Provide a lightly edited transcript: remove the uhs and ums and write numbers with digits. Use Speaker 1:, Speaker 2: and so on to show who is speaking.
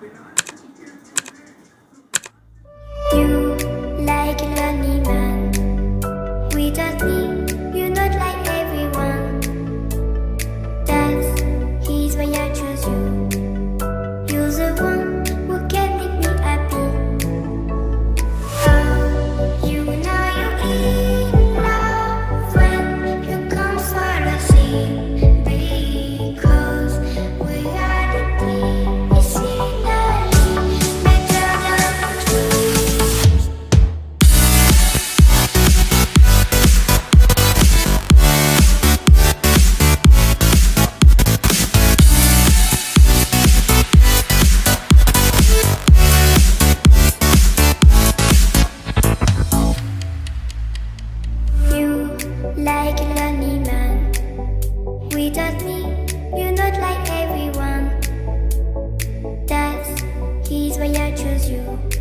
Speaker 1: You like a lonely man. Without me, you're not like everyone. That's he's why I choose you. You're the one who can make me happy. Oh, you know you're in love when you come for the sea. Because we are the scenery better than trees. You like a lonely man. Without me, you're not like everyone. That's he's why I choose you.